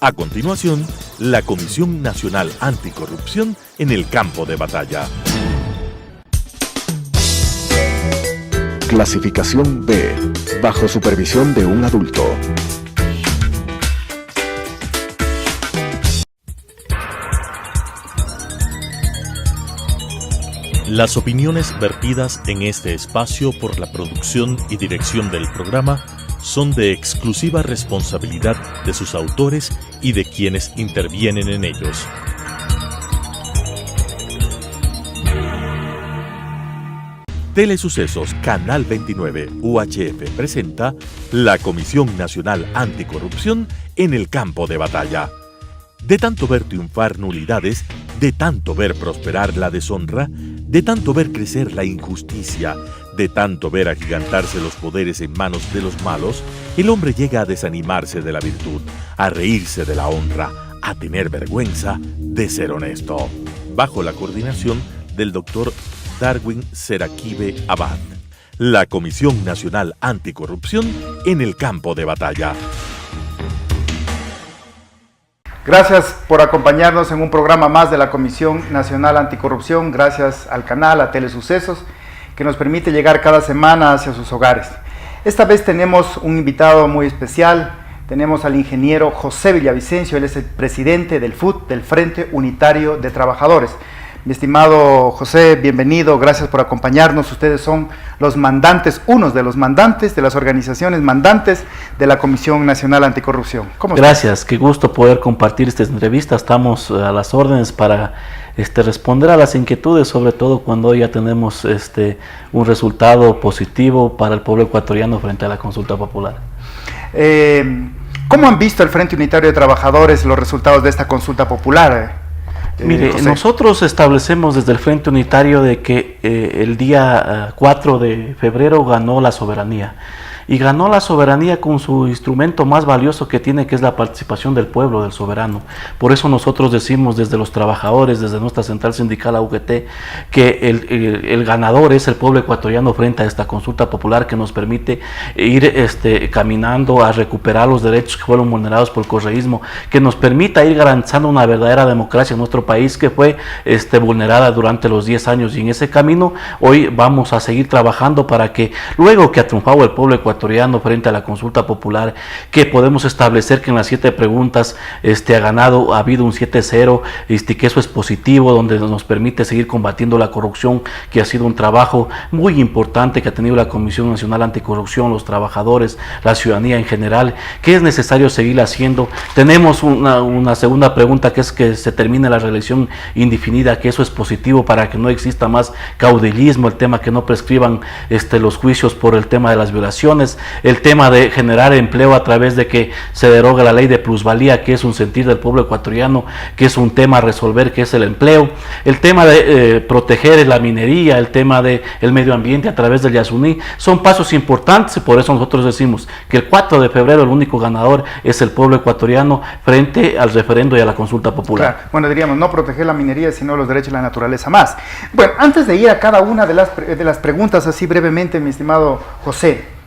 A continuación, la Comisión Nacional Anticorrupción en el campo de batalla. Clasificación B, bajo supervisión de un adulto. Las opiniones vertidas en este espacio por la producción y dirección del programa son de exclusiva responsabilidad de sus autores y de quienes intervienen en ellos. Telesucesos Canal 29 UHF presenta la Comisión Nacional Anticorrupción en el campo de batalla. De tanto ver triunfar nulidades, de tanto ver prosperar la deshonra, de tanto ver crecer la injusticia, de tanto ver agigantarse los poderes en manos de los malos, el hombre llega a desanimarse de la virtud, a reírse de la honra, a tener vergüenza de ser honesto. Bajo la coordinación del Dr. Darwin Serakibe Abad, la Comisión Nacional Anticorrupción en el campo de batalla. Gracias por acompañarnos en un programa más de la Comisión Nacional Anticorrupción, gracias al canal, a Telesucesos, que nos permite llegar cada semana hacia sus hogares. Esta vez tenemos un invitado muy especial, tenemos al ingeniero José Villavicencio, él es el presidente del FUT, del Frente Unitario de Trabajadores. Mi estimado José, bienvenido, gracias por acompañarnos. Ustedes son los mandantes, unos de los mandantes de las organizaciones mandantes de la Comisión Nacional Anticorrupción. ¿Cómo estás? Gracias, qué gusto poder compartir esta entrevista. Estamos a las órdenes para responder a las inquietudes, sobre todo cuando ya tenemos un resultado positivo para el pueblo ecuatoriano frente a la consulta popular. ¿Cómo han visto el Frente Unitario de Trabajadores los resultados de esta consulta popular? Mire, José. Nosotros establecemos desde el Frente Unitario de que el día 4 de febrero ganó la soberanía. Y ganó la soberanía con su instrumento más valioso que tiene, que es la participación del pueblo, del soberano. Por eso nosotros decimos desde los trabajadores, desde nuestra central sindical AUGT, que el ganador es el pueblo ecuatoriano frente a esta consulta popular que nos permite ir caminando a recuperar los derechos que fueron vulnerados por el correísmo, que nos permita ir garantizando una verdadera democracia en nuestro país que fue vulnerada durante los 10 años. Y en ese camino hoy vamos a seguir trabajando para que luego que ha triunfado el pueblo ecuatoriano frente a la consulta popular, que podemos establecer que en las 7 preguntas ha habido un 7-0, que eso es positivo, donde nos permite seguir combatiendo la corrupción, que ha sido un trabajo muy importante que ha tenido la Comisión Nacional Anticorrupción, los trabajadores, la ciudadanía en general, que es necesario seguir haciendo. Tenemos una segunda pregunta, que es que se termine la reelección indefinida, que eso es positivo para que no exista más caudillismo, el tema que no prescriban los juicios por el tema de las violaciones, el tema de generar empleo a través de que se deroga la ley de plusvalía, que es un sentir del pueblo ecuatoriano, que es un tema a resolver, que es el empleo, el tema de proteger la minería, el tema del medio ambiente a través del Yasuní, son pasos importantes, y por eso nosotros decimos que el 4 de febrero el único ganador es el pueblo ecuatoriano frente al referendo y a la consulta popular. Claro. Bueno, diríamos, no proteger la minería, sino los derechos de la naturaleza más. Bueno, antes de ir a cada una de las preguntas, así brevemente, mi estimado José,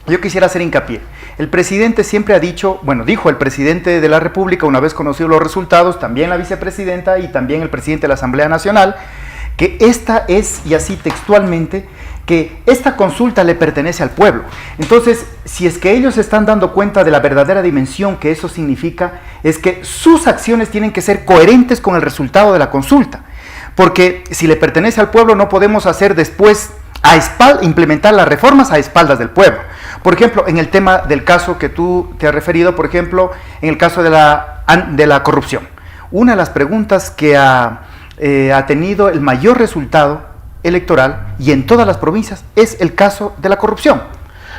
yo quisiera hacer hincapié. El presidente siempre ha dicho, dijo el presidente de la República, una vez conocidos los resultados, también la vicepresidenta y también el presidente de la Asamblea Nacional, que esta es, y así textualmente, que esta consulta le pertenece al pueblo. Entonces, si es que ellos se están dando cuenta de la verdadera dimensión que eso significa, es que sus acciones tienen que ser coherentes con el resultado de la consulta. Porque si le pertenece al pueblo, no podemos hacer después implementar las reformas a espaldas del pueblo. Por ejemplo, en el tema del caso que tú te has referido, por ejemplo, en el caso de la corrupción. Una de las preguntas que ha tenido el mayor resultado electoral y en todas las provincias es el caso de la corrupción.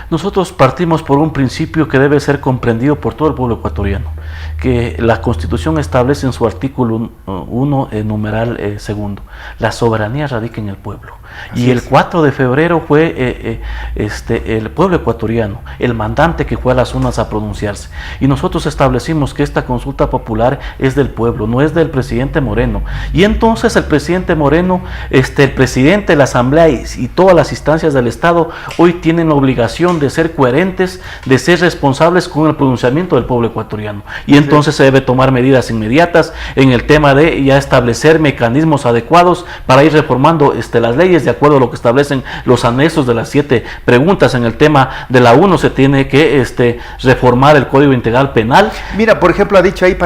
Nosotros partimos por un principio que debe ser comprendido por todo el pueblo ecuatoriano, que la Constitución establece en su artículo 1, numeral 2, la soberanía radica en el pueblo. Y el 4 de febrero fue el pueblo ecuatoriano, el mandante que fue a las urnas a pronunciarse. Y nosotros establecimos que esta consulta popular es del pueblo, no es del presidente Moreno. Y entonces el presidente Moreno, el presidente de la Asamblea y todas las instancias del Estado hoy tienen la obligación debieron de ser coherentes, de ser responsables con el pronunciamiento del pueblo ecuatoriano. Y entonces se debe tomar medidas inmediatas en el tema de ya establecer mecanismos adecuados para ir reformando las leyes de acuerdo a lo que establecen los anexos de las 7 preguntas. En el tema de la 1 se tiene que reformar el Código Integral Penal. Mira, por ejemplo, ha dicho ahí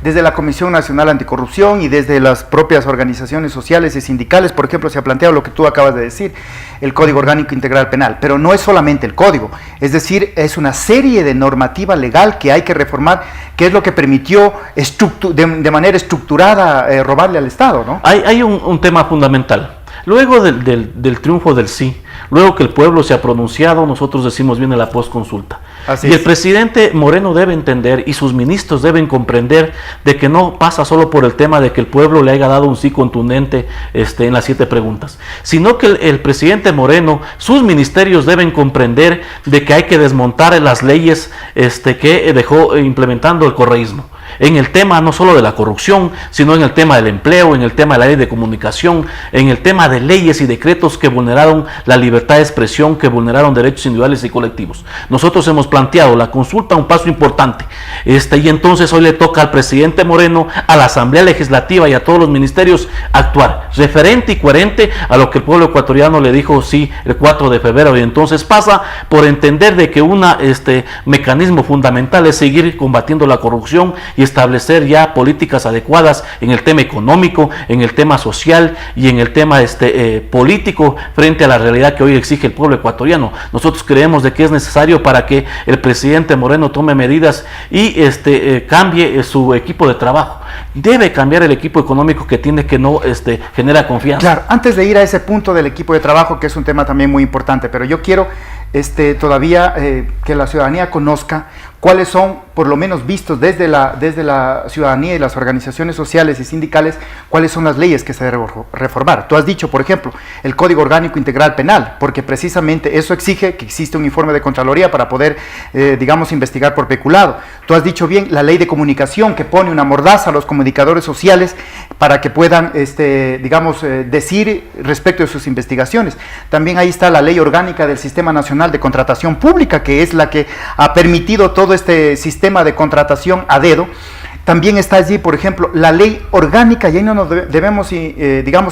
desde la Comisión Nacional Anticorrupción y desde las propias organizaciones sociales y sindicales, por ejemplo, se ha planteado lo que tú acabas de decir, el Código Orgánico Integral Penal, pero no es solamente el código, es decir, es una serie de normativa legal que hay que reformar, que es lo que permitió de manera estructurada robarle al Estado, ¿no? Hay un tema fundamental. Luego del triunfo del sí, luego que el pueblo se ha pronunciado, nosotros decimos viene la postconsulta. Y el presidente Moreno debe entender y sus ministros deben comprender de que no pasa solo por el tema de que el pueblo le haya dado un sí contundente en las 7 preguntas, sino que el presidente Moreno, sus ministerios deben comprender de que hay que desmontar las leyes que dejó implementando el correísmo. En el tema no solo de la corrupción, sino en el tema del empleo, en el tema de la ley de comunicación, en el tema de leyes y decretos que vulneraron la libertad de expresión, que vulneraron derechos individuales y colectivos. Nosotros hemos planteado la consulta, un paso importante, y entonces hoy le toca al presidente Moreno, a la Asamblea Legislativa y a todos los ministerios actuar referente y coherente a lo que el pueblo ecuatoriano le dijo sí el 4 de febrero, y entonces pasa por entender de que un mecanismo fundamental es seguir combatiendo la corrupción y establecer ya políticas adecuadas en el tema económico, en el tema social y en el tema político frente a la realidad que hoy exige el pueblo ecuatoriano. Nosotros creemos de que es necesario para que el presidente Moreno tome medidas y cambie su equipo de trabajo. Debe cambiar el equipo económico que tiene, que no genera confianza. Claro, antes de ir a ese punto del equipo de trabajo, que es un tema también muy importante, pero yo quiero todavía que la ciudadanía conozca cuáles son, por lo menos vistos desde la ciudadanía y las organizaciones sociales y sindicales, cuáles son las leyes que se deben reformar. Tú has dicho, por ejemplo, el Código Orgánico Integral Penal, porque precisamente eso exige que existe un informe de Contraloría para poder, investigar por peculado. Tú has dicho bien, la ley de comunicación, que pone una mordaza a los comunicadores sociales para que puedan, decir respecto de sus investigaciones. También ahí está la Ley Orgánica del Sistema Nacional de Contratación Pública, que es la que ha permitido todo este sistema de contratación a dedo. También está allí, por ejemplo, la ley orgánica, y ahí no nos debemos,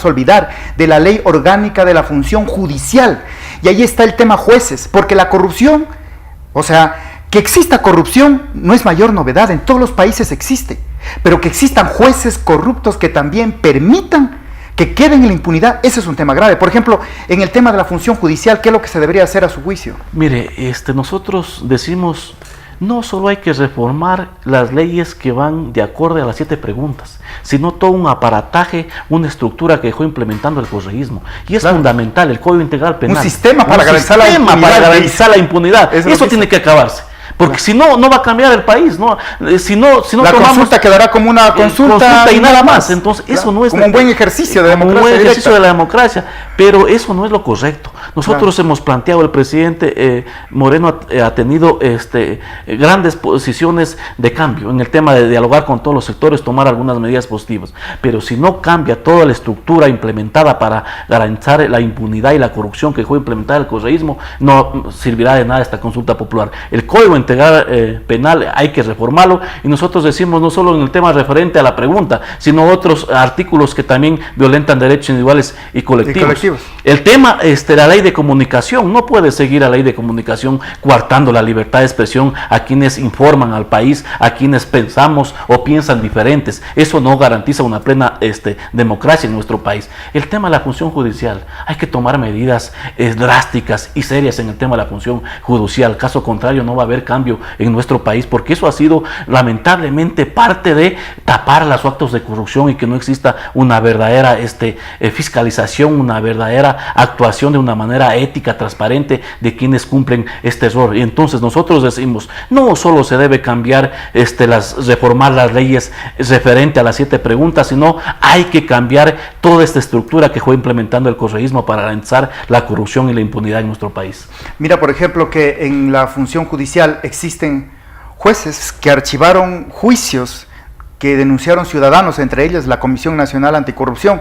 olvidar de la ley orgánica de la función judicial. Y ahí está el tema jueces, porque la corrupción, que exista corrupción no es mayor novedad, en todos los países existe, pero que existan jueces corruptos que también permitan que queden en la impunidad, ese es un tema grave. Por ejemplo, en el tema de la función judicial, ¿qué es lo que se debería hacer a su juicio? Mire, nosotros decimos, no solo hay que reformar las leyes que van de acorde a las 7 preguntas, sino todo un aparataje, una estructura que dejó implementando el correísmo. Y es fundamental, el Código Integral Penal. Un sistema para garantizar la impunidad. Eso tiene que acabarse. Porque si no, no va a cambiar el país, ¿no? Si no la consulta quedará como una consulta y nada más. Entonces, eso no es como un buen ejercicio de democracia. Un buen ejercicio de la democracia, pero eso no es lo correcto. Nosotros hemos planteado, el presidente Moreno ha tenido grandes posiciones de cambio en el tema de dialogar con todos los sectores, tomar algunas medidas positivas. Pero si no cambia toda la estructura implementada para garantizar la impunidad y la corrupción que fue implementada el correísmo, no servirá de nada esta consulta popular. El Código Integral Penal hay que reformarlo, y nosotros decimos no solo en el tema referente a la pregunta, sino otros artículos que también violentan derechos individuales y colectivos. El tema, la ley de comunicación, no puede seguir a la ley de comunicación coartando la libertad de expresión a quienes informan al país, a quienes pensamos o piensan diferentes. Eso no garantiza una plena democracia en nuestro país. El tema de la función judicial, hay que tomar medidas drásticas y serias en el tema de la función judicial. Caso contrario, no va a haber cambio en nuestro país, porque eso ha sido lamentablemente parte de tapar los actos de corrupción y que no exista una verdadera fiscalización, una verdadera actuación de una manera ética, transparente de quienes cumplen este error. Y entonces nosotros decimos, no solo se debe cambiar, reformar las leyes referente a las 7 preguntas, sino hay que cambiar toda esta estructura que fue implementando el correísmo para garantizar la corrupción y la impunidad en nuestro país. Mira, por ejemplo, que en la función judicial existen jueces que archivaron juicios que denunciaron ciudadanos, entre ellos la Comisión Nacional Anticorrupción.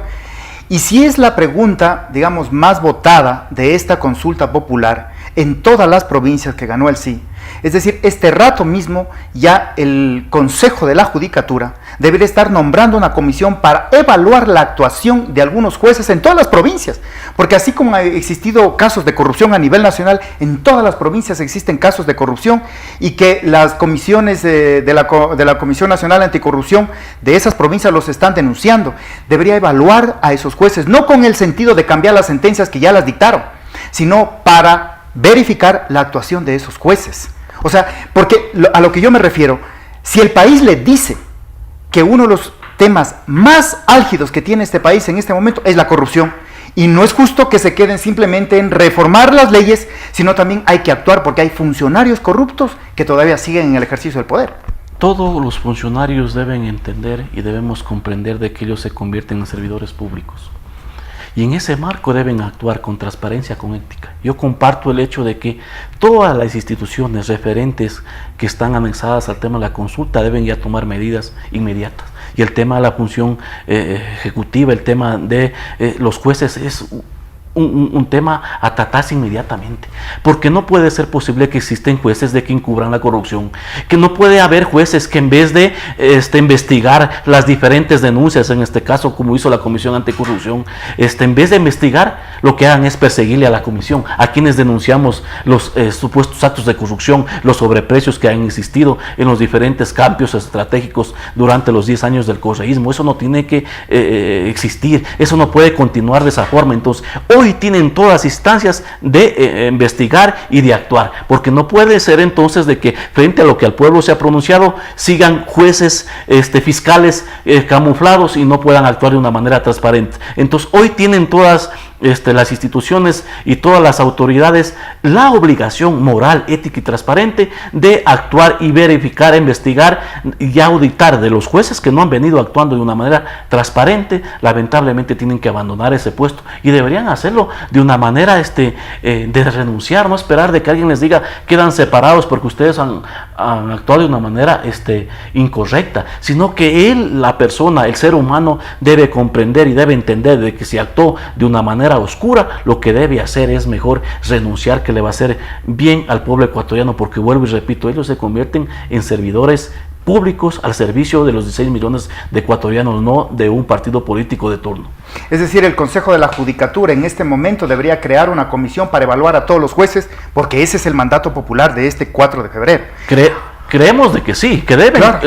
Y si es la pregunta, más votada de esta consulta popular, en todas las provincias que ganó el sí. Es decir, este rato mismo ya el Consejo de la Judicatura debería estar nombrando una comisión para evaluar la actuación de algunos jueces en todas las provincias, porque así como ha existido casos de corrupción a nivel nacional, en todas las provincias existen casos de corrupción y que las comisiones de la Comisión Nacional Anticorrupción de esas provincias los están denunciando. Debería evaluar a esos jueces, no con el sentido de cambiar las sentencias que ya las dictaron, sino para verificar la actuación de esos jueces. O sea, porque a lo que yo me refiero, si el país le dice que uno de los temas más álgidos que tiene este país en este momento es la corrupción, y no es justo que se queden simplemente en reformar las leyes, sino también hay que actuar porque hay funcionarios corruptos que todavía siguen en el ejercicio del poder. Todos los funcionarios deben entender y debemos comprender de que ellos se convierten en servidores públicos. Y en ese marco deben actuar con transparencia, con ética. Yo comparto el hecho de que todas las instituciones referentes que están anexadas al tema de la consulta deben ya tomar medidas inmediatas. Y el tema de la función ejecutiva, el tema de los jueces es un tema a tratarse inmediatamente, porque no puede ser posible que existen jueces de que encubran la corrupción, que no puede haber jueces que en vez de investigar las diferentes denuncias, en este caso como hizo la Comisión Anticorrupción, en vez de investigar, lo que hagan es perseguirle a la comisión, a quienes denunciamos los supuestos actos de corrupción, los sobreprecios que han existido en los diferentes cambios estratégicos durante los 10 años del correísmo. Eso no tiene que existir, eso no puede continuar de esa forma. Entonces, hoy tienen todas las instancias de investigar y de actuar, porque no puede ser entonces de que frente a lo que al pueblo se ha pronunciado sigan jueces, fiscales camuflados y no puedan actuar de una manera transparente. Entonces hoy tienen todas las instituciones y todas las autoridades la obligación moral, ética y transparente de actuar y verificar, investigar y auditar de los jueces que no han venido actuando de una manera transparente. Lamentablemente tienen que abandonar ese puesto y deberían hacerlo de una manera de renunciar, no esperar de que alguien les diga quedan separados porque ustedes han actuado de una manera incorrecta, sino que la persona, el ser humano debe comprender y debe entender de que si actuó de una manera oscura, lo que debe hacer es mejor renunciar, que le va a hacer bien al pueblo ecuatoriano, porque vuelvo y repito, ellos se convierten en servidores públicos al servicio de los 16 millones de ecuatorianos, no de un partido político de turno. Es decir, el Consejo de la Judicatura en este momento debería crear una comisión para evaluar a todos los jueces, porque ese es el mandato popular de este 4 de febrero. Creemos de que sí, que deben, claro,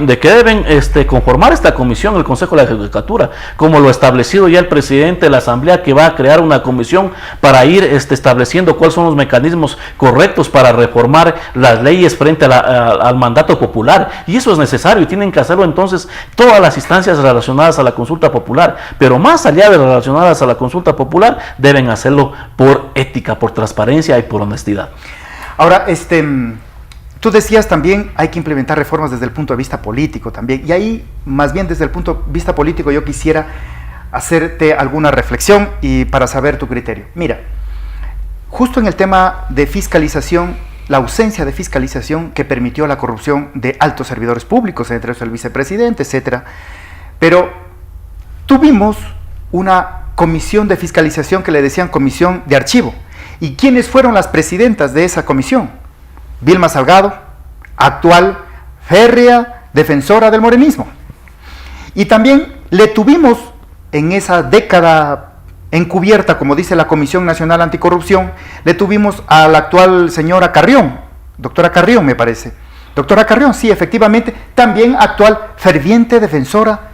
conformar esta comisión, el Consejo de la Judicatura, como lo ha establecido ya el presidente de la Asamblea, que va a crear una comisión para ir estableciendo cuáles son los mecanismos correctos para reformar las leyes frente al mandato popular. Y eso es necesario y tienen que hacerlo entonces todas las instancias relacionadas a la consulta popular. Pero más allá de las relacionadas a la consulta popular, deben hacerlo por ética, por transparencia y por honestidad. Ahora, tú decías también hay que implementar reformas desde el punto de vista político también, y ahí más bien desde el punto de vista político yo quisiera hacerte alguna reflexión y para saber tu criterio. Mira, justo en el tema de fiscalización, la ausencia de fiscalización que permitió la corrupción de altos servidores públicos, entre ellos el vicepresidente, etcétera, pero tuvimos una comisión de fiscalización que le decían comisión de archivo. ¿Y quiénes fueron las presidentas de esa comisión? Vilma Salgado, actual férrea defensora del morenismo. Y también le tuvimos en esa década encubierta, como dice la Comisión Nacional Anticorrupción, le tuvimos a la actual señora Carrión, doctora Carrión me parece. Doctora Carrión, sí, efectivamente, también actual ferviente defensora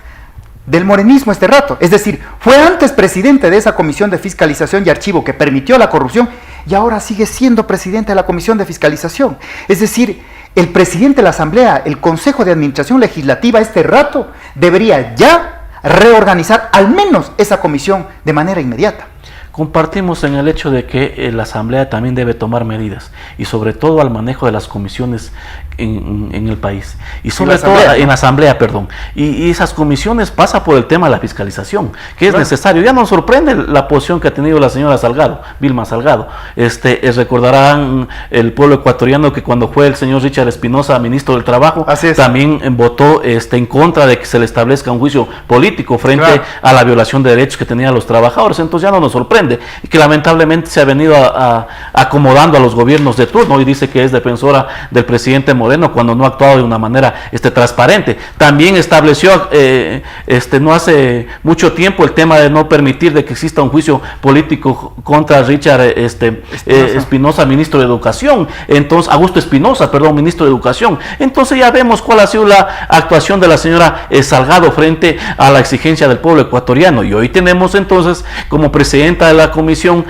del morenismo este rato. Es decir, fue antes presidente de esa Comisión de Fiscalización y Archivo que permitió la corrupción y ahora sigue siendo presidente de la Comisión de Fiscalización. Es decir, el presidente de la Asamblea, el Consejo de Administración Legislativa este rato debería ya reorganizar al menos esa comisión de manera inmediata. Compartimos en el hecho de que la Asamblea también debe tomar medidas y sobre todo al manejo de las comisiones en el país y sobre todo en la Asamblea, perdón, y esas comisiones pasa por el tema de la fiscalización, que es necesario. Ya nos sorprende la posición que ha tenido la señora Salgado, Vilma Salgado. Recordarán el pueblo ecuatoriano que cuando fue el señor Richard Espinosa ministro del Trabajo, también votó en contra de que se le establezca un juicio político frente a la violación de derechos que tenían los trabajadores. Entonces ya no nos sorprende. sorprende, y que lamentablemente se ha venido acomodando a los gobiernos de turno y dice que es defensora del presidente Moreno cuando no ha actuado de una manera transparente. También estableció no hace mucho tiempo el tema de no permitir de que exista un juicio político contra Richard Espinosa, ministro de Educación. Entonces, Augusto Espinosa, perdón, ministro de Educación. Entonces ya vemos cuál ha sido la actuación de la señora Salgado frente a la exigencia del pueblo ecuatoriano. Y hoy tenemos entonces como presidenta de la comisión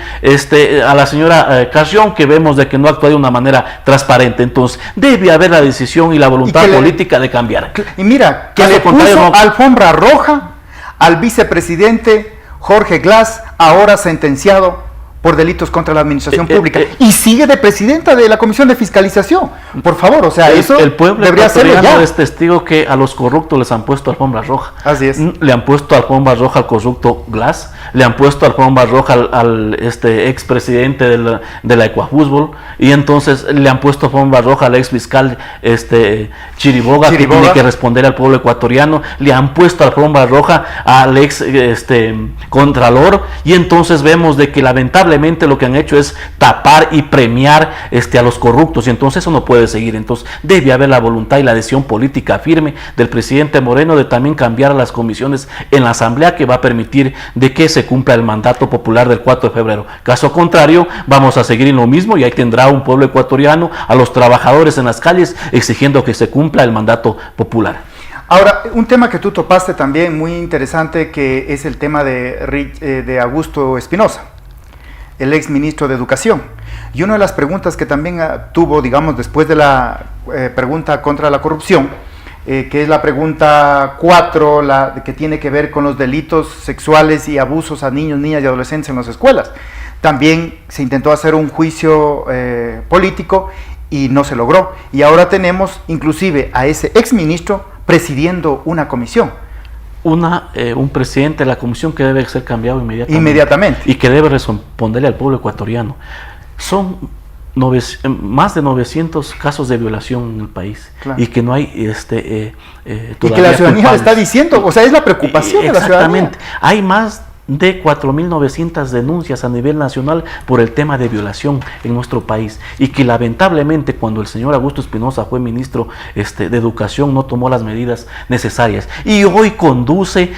a la señora Carrión, que vemos de que no actúa de una manera transparente. Entonces debe haber la decisión y la voluntad política de cambiar. Y mira, que le puso alfombra roja al vicepresidente Jorge Glass, ahora sentenciado por delitos contra la administración pública, y sigue de presidenta de la Comisión de Fiscalización. Por favor, o sea, eso el pueblo debería hacerlo ya. Es testigo que a los corruptos les han puesto alfombra roja. Así es. Le han puesto alfombra roja al corrupto Glass, le han puesto alfombra roja al expresidente de la Ecuafútbol, y entonces le han puesto alfombra roja al ex fiscal Chiriboga, que tiene que responder al pueblo ecuatoriano. Le han puesto alfombra roja al ex contralor, y entonces vemos de que lamentablemente lo que han hecho es tapar y premiar a los corruptos, y entonces eso no puede seguir. Entonces debe haber la voluntad y la decisión política firme del presidente Moreno de también cambiar las comisiones en la asamblea, que va a permitir de que se cumpla el mandato popular del 4 de febrero. Caso contrario, vamos a seguir en lo mismo, y ahí tendrá un pueblo ecuatoriano, a los trabajadores en las calles exigiendo que se cumpla el mandato popular. Ahora, un tema que tú topaste también muy interesante, que es el tema de Augusto Espinosa, el ex ministro de Educación. Y una de las preguntas que también tuvo, digamos, después de la pregunta contra la corrupción, que es la pregunta 4, que tiene que ver con los delitos sexuales y abusos a niños, niñas y adolescentes en las escuelas. También se intentó hacer un juicio político y no se logró. Y ahora tenemos inclusive a ese ex ministro presidiendo una comisión. Un presidente de la comisión que debe ser cambiado inmediatamente y que debe responderle al pueblo ecuatoriano. Son más de 900 casos de violación en el país, claro, y que no hay y que la ciudadanía está diciendo, o sea, es la preocupación de la ciudadanía. Exactamente, hay más de 4.900 denuncias a nivel nacional por el tema de violación en nuestro país, y que lamentablemente cuando el señor Augusto Espinosa fue ministro de Educación no tomó las medidas necesarias, y hoy conduce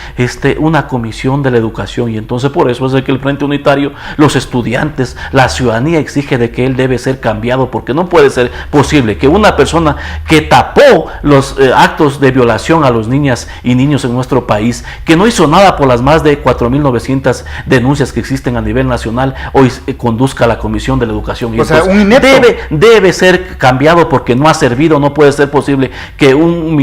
una comisión de la educación. Y entonces por eso es de que el Frente Unitario, los estudiantes, la ciudadanía exige de que él debe ser cambiado, porque no puede ser posible que una persona que tapó los actos de violación a los niñas y niños en nuestro país, que no hizo nada por las más de 4.900 denuncias que existen a nivel nacional, hoy conduzca a la Comisión de la Educación. Y o sea, debe ser cambiado, porque no ha servido. No puede ser posible que un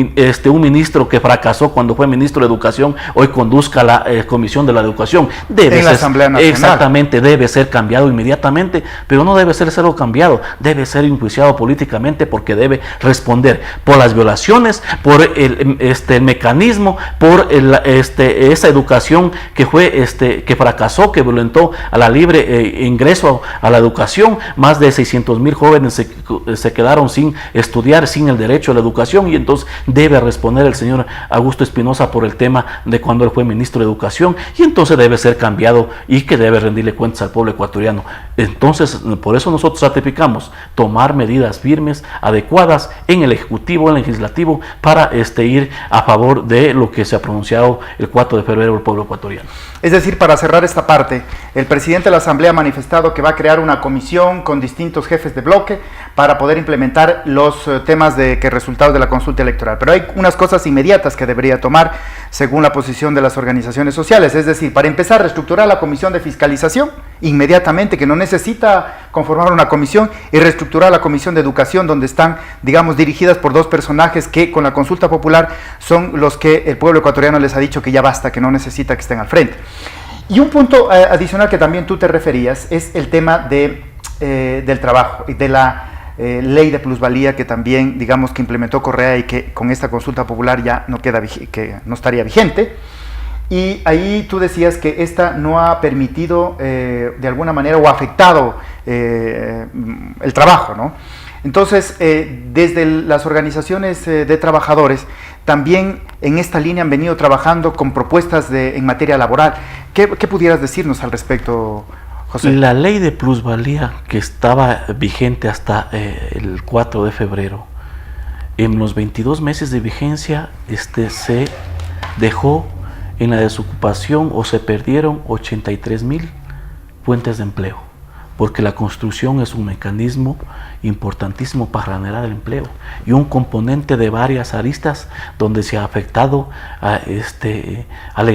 ministro que fracasó cuando fue ministro de Educación hoy conduzca la Comisión de la Educación. En la Asamblea Nacional. Exactamente, debe ser cambiado inmediatamente, pero no debe ser solo cambiado, debe ser enjuiciado políticamente, porque debe responder por las violaciones, por el mecanismo, por esa educación que fue que fracasó, que violentó a la libre ingreso a la educación. Más de 600,000 jóvenes se quedaron sin estudiar, sin el derecho a la educación, y entonces debe responder el señor Augusto Espinosa por el tema de cuando él fue ministro de Educación, y entonces debe ser cambiado y que debe rendirle cuentas al pueblo ecuatoriano. Entonces, por eso nosotros ratificamos tomar medidas firmes, adecuadas en el Ejecutivo, en el Legislativo, para ir a favor de lo que se ha pronunciado el 4 de febrero el pueblo ecuatoriano. Es decir, para cerrar esta parte, el presidente de la Asamblea ha manifestado que va a crear una comisión con distintos jefes de bloque para poder implementar los temas resultados de la consulta electoral. Pero hay unas cosas inmediatas que debería tomar según la posición de las organizaciones sociales. Es decir, para empezar, reestructurar la comisión de fiscalización inmediatamente, que no necesita conformar una comisión, y reestructurar la comisión de educación, donde están, digamos, dirigidas por dos personajes que con la consulta popular son los que el pueblo ecuatoriano les ha dicho que ya basta, que no necesita que estén al frente. Y un punto adicional que también tú te referías es el tema del trabajo y de la ley de plusvalía, que también, digamos, que implementó Correa y que con esta consulta popular ya no que no estaría vigente. Y ahí tú decías que esta no ha permitido de alguna manera, o ha afectado el trabajo, ¿no? Entonces, desde las organizaciones de trabajadores también en esta línea han venido trabajando con propuestas en materia laboral. ¿Qué pudieras decirnos al respecto, José. La ley de plusvalía que estaba vigente hasta el 4 de febrero, en los 22 meses de vigencia se dejó en la desocupación o se perdieron 83,000 fuentes de empleo, porque la construcción es un mecanismo importantísimo para generar el empleo y un componente de varias aristas donde se ha afectado al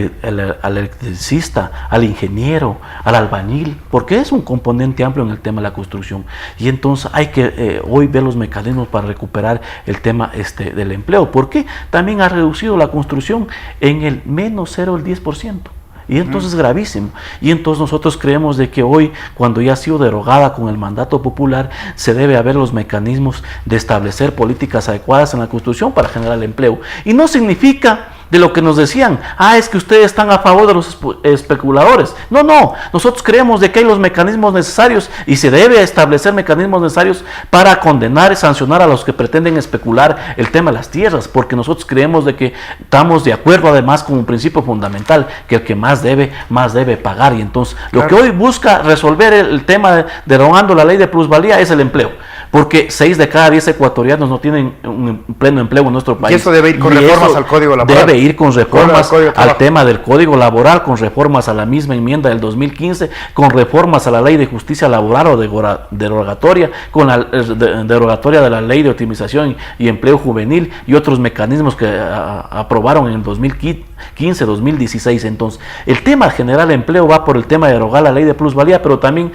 electricista, al ingeniero, al albañil, porque es un componente amplio en el tema de la construcción. Y entonces hay que hoy ver los mecanismos para recuperar el tema del empleo, porque también ha reducido la construcción en el menos 0,10%. Y entonces es gravísimo. Y entonces nosotros creemos de que hoy, cuando ya ha sido derogada con el mandato popular, se debe haber los mecanismos de establecer políticas adecuadas en la construcción para generar el empleo. Y no significa de lo que nos decían, es que ustedes están a favor de los especuladores. No, nosotros creemos de que hay los mecanismos necesarios y se debe establecer mecanismos necesarios para condenar y sancionar a los que pretenden especular el tema de las tierras, porque nosotros creemos de que estamos de acuerdo además con un principio fundamental, que el que más debe pagar. Y entonces lo que hoy busca resolver el tema derogando la ley de plusvalía es el empleo, porque 6 de cada 10 ecuatorianos no tienen un pleno empleo en nuestro país. Y eso debe ir con reformas al Código Laboral. Debe ir con reformas al tema del Código Laboral, con reformas a la misma enmienda del 2015, con reformas a la Ley de Justicia Laboral o derogatoria, con la derogatoria de la Ley de Optimización y Empleo Juvenil y otros mecanismos que aprobaron en el 2015, 2016. Entonces, el tema general de empleo va por el tema de derogar la ley de plusvalía, pero también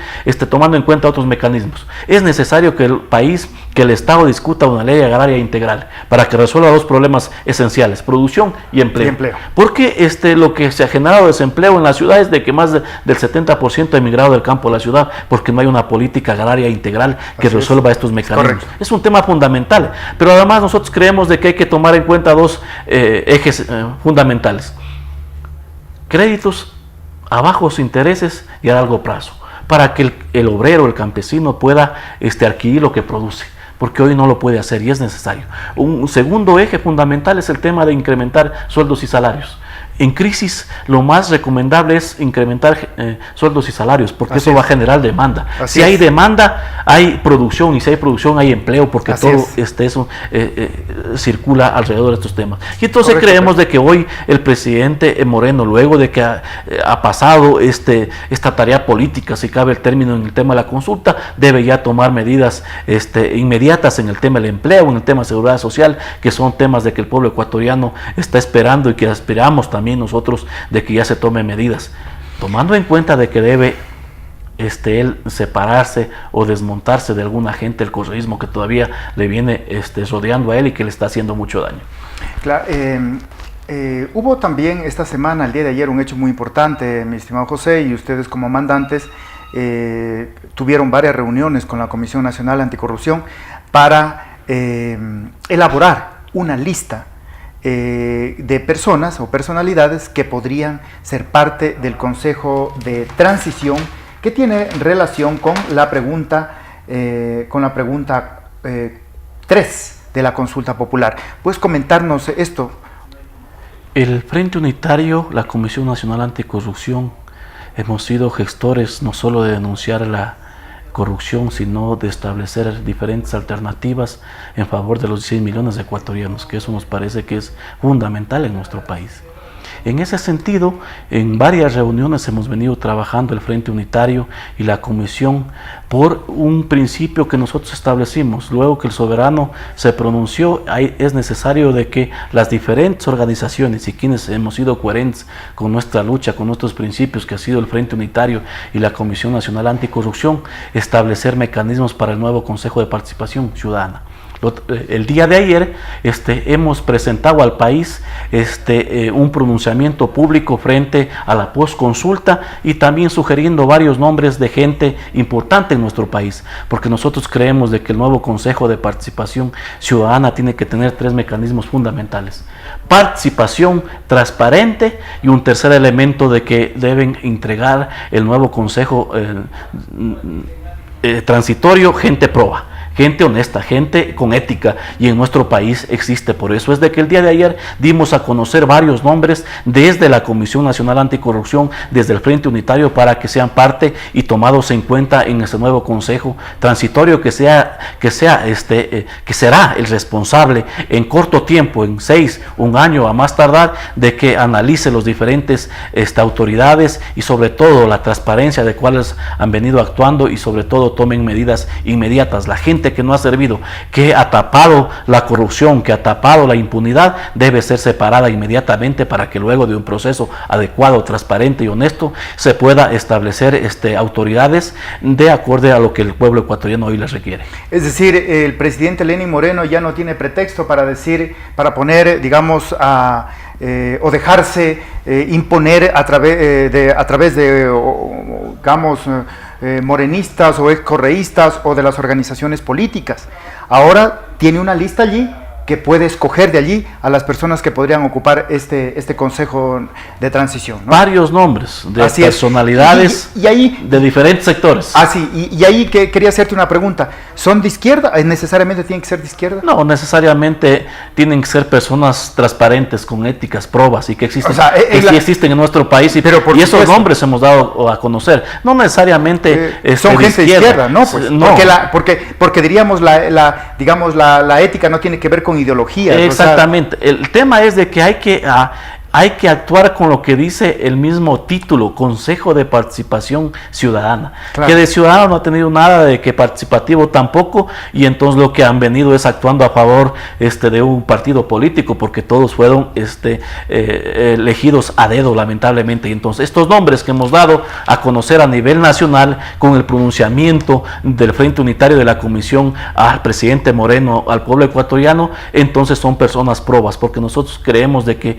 tomando en cuenta otros mecanismos. Es necesario que el país, que el Estado discuta una ley agraria integral para que resuelva dos problemas esenciales: producción y empleo. Porque lo que se ha generado desempleo en la ciudad es de que más del 70% ha emigrado del campo a la ciudad, porque no hay una política agraria integral que resuelva estos mecanismos. Es un tema fundamental, pero además nosotros creemos de que hay que tomar en cuenta dos ejes fundamentales: créditos a bajos intereses y a largo plazo, para que el obrero, el campesino pueda adquirir lo que produce, porque hoy no lo puede hacer y es necesario. Un segundo eje fundamental es el tema de incrementar sueldos y salarios. En crisis lo más recomendable es incrementar sueldos y salarios, porque eso va a generar demanda. Si hay demanda, hay producción, y si hay producción, hay empleo, porque todo eso circula alrededor de estos temas. Y entonces creemos de que hoy el presidente Moreno, luego de que ha pasado esta tarea política, si cabe el término, en el tema de la consulta, debe ya tomar medidas inmediatas en el tema del empleo, en el tema de seguridad social, que son temas de que el pueblo ecuatoriano está esperando y que esperamos también nosotros de que ya se tomen medidas, tomando en cuenta de que debe él separarse o desmontarse de algún agente del correísmo que todavía le viene rodeando a él y que le está haciendo mucho daño. Claro, hubo también esta semana, el día de ayer, un hecho muy importante, mi estimado José, y ustedes como mandantes tuvieron varias reuniones con la Comisión Nacional Anticorrupción para elaborar una lista de personas o personalidades que podrían ser parte del Consejo de Transición, que tiene relación con la pregunta 3 de la consulta popular. ¿Puedes comentarnos esto? El Frente Unitario, la Comisión Nacional Anticorrupción, hemos sido gestores no solo de denunciar la corrupción, sino de establecer diferentes alternativas en favor de los 16 millones de ecuatorianos, que eso nos parece que es fundamental en nuestro país. En ese sentido, en varias reuniones hemos venido trabajando el Frente Unitario y la Comisión por un principio que nosotros establecimos. Luego que el soberano se pronunció, es necesario de que las diferentes organizaciones y quienes hemos sido coherentes con nuestra lucha, con nuestros principios, que ha sido el Frente Unitario y la Comisión Nacional Anticorrupción, establecer mecanismos para el nuevo Consejo de Participación Ciudadana. El día de ayer hemos presentado al país un pronunciamiento público frente a la postconsulta y también sugiriendo varios nombres de gente importante en nuestro país, porque nosotros creemos de que el nuevo Consejo de Participación Ciudadana tiene que tener 3 mecanismos fundamentales: participación transparente, y un tercer elemento de que deben entregar el nuevo Consejo transitorio gente proba, gente honesta, gente con ética, y en nuestro país existe. Por eso es de que el día de ayer dimos a conocer varios nombres desde la Comisión Nacional Anticorrupción, desde el Frente Unitario, para que sean parte y tomados en cuenta en este nuevo Consejo Transitorio que será el responsable en corto tiempo, en 6, un año a más tardar, de que analice los diferentes autoridades y sobre todo la transparencia de cuáles han venido actuando, y sobre todo tomen medidas inmediatas. La gente que no ha servido, que ha tapado la corrupción, que ha tapado la impunidad, debe ser separada inmediatamente para que luego de un proceso adecuado, transparente y honesto se pueda establecer autoridades de acuerdo a lo que el pueblo ecuatoriano hoy les requiere. Es decir, el presidente Lenín Moreno ya no tiene pretexto para poner, digamos, o dejarse imponer a través de digamos, morenistas o excorreístas o de las organizaciones políticas. Ahora tiene una lista allí que puede escoger de allí a las personas que podrían ocupar este consejo de transición, ¿no? Varios nombres de personalidades y ahí, de diferentes sectores. Sí, y ahí que quería hacerte una pregunta. ¿Son de izquierda? ¿Necesariamente tienen que ser de izquierda? No, necesariamente tienen que ser personas transparentes, con éticas, probas, y que existen, sí existen en nuestro país, y esos nombres hemos dado a conocer. No necesariamente son gente de izquierda, ¿no? Pues, no. Porque diríamos digamos la ética no tiene que ver con ideología. Exactamente. O sea, el tema es de que hay que actuar con lo que dice el mismo título, Consejo de Participación Ciudadana. Claro. Que de ciudadano no ha tenido nada, de que participativo tampoco, y entonces lo que han venido es actuando a favor de un partido político, porque todos fueron elegidos a dedo, lamentablemente. Y entonces estos nombres que hemos dado a conocer a nivel nacional, con el pronunciamiento del Frente Unitario de la Comisión al presidente Moreno, al pueblo ecuatoriano, entonces son personas probas, porque nosotros creemos de que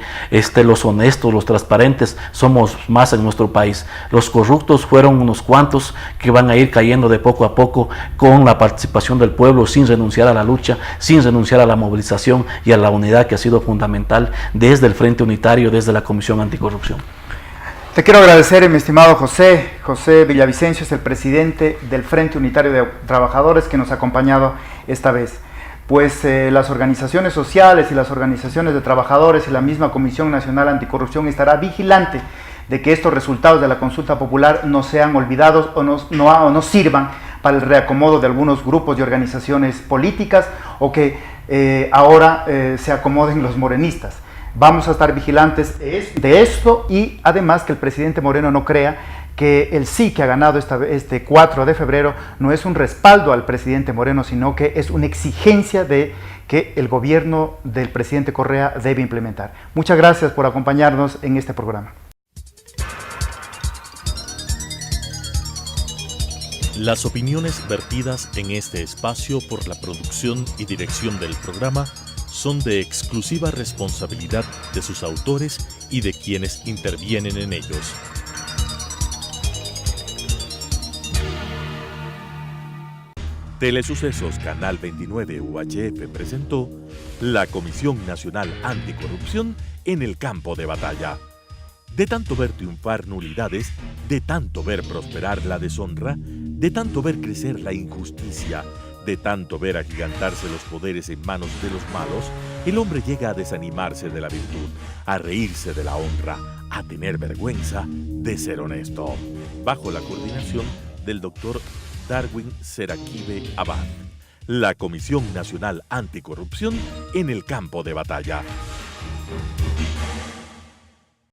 los honestos, los transparentes somos más en nuestro país. Los corruptos fueron unos cuantos que van a ir cayendo de poco a poco con la participación del pueblo, sin renunciar a la lucha, sin renunciar a la movilización y a la unidad que ha sido fundamental desde el Frente Unitario, desde la Comisión Anticorrupción. Te quiero agradecer, mi estimado José Villavicencio, es el presidente del Frente Unitario de Trabajadores, que nos ha acompañado esta vez. Pues las organizaciones sociales y las organizaciones de trabajadores y la misma Comisión Nacional Anticorrupción estará vigilante de que estos resultados de la consulta popular no sean olvidados o no sirvan para el reacomodo de algunos grupos y organizaciones políticas, o que ahora se acomoden los morenistas. Vamos a estar vigilantes de esto, y además que el presidente Moreno no crea que el sí que ha ganado este 4 de febrero no es un respaldo al presidente Moreno, sino que es una exigencia de que el gobierno del presidente Correa debe implementar. Muchas gracias por acompañarnos en este programa. Las opiniones vertidas en este espacio por la producción y dirección del programa son de exclusiva responsabilidad de sus autores y de quienes intervienen en ellos. Telesucesos Canal 29 UHF presentó la Comisión Nacional Anticorrupción en el campo de batalla. De tanto ver triunfar nulidades, de tanto ver prosperar la deshonra, de tanto ver crecer la injusticia, de tanto ver agigantarse los poderes en manos de los malos, el hombre llega a desanimarse de la virtud, a reírse de la honra, a tener vergüenza de ser honesto. Bajo la coordinación del doctor Darwin Serakibe Abad, la Comisión Nacional Anticorrupción en el campo de batalla.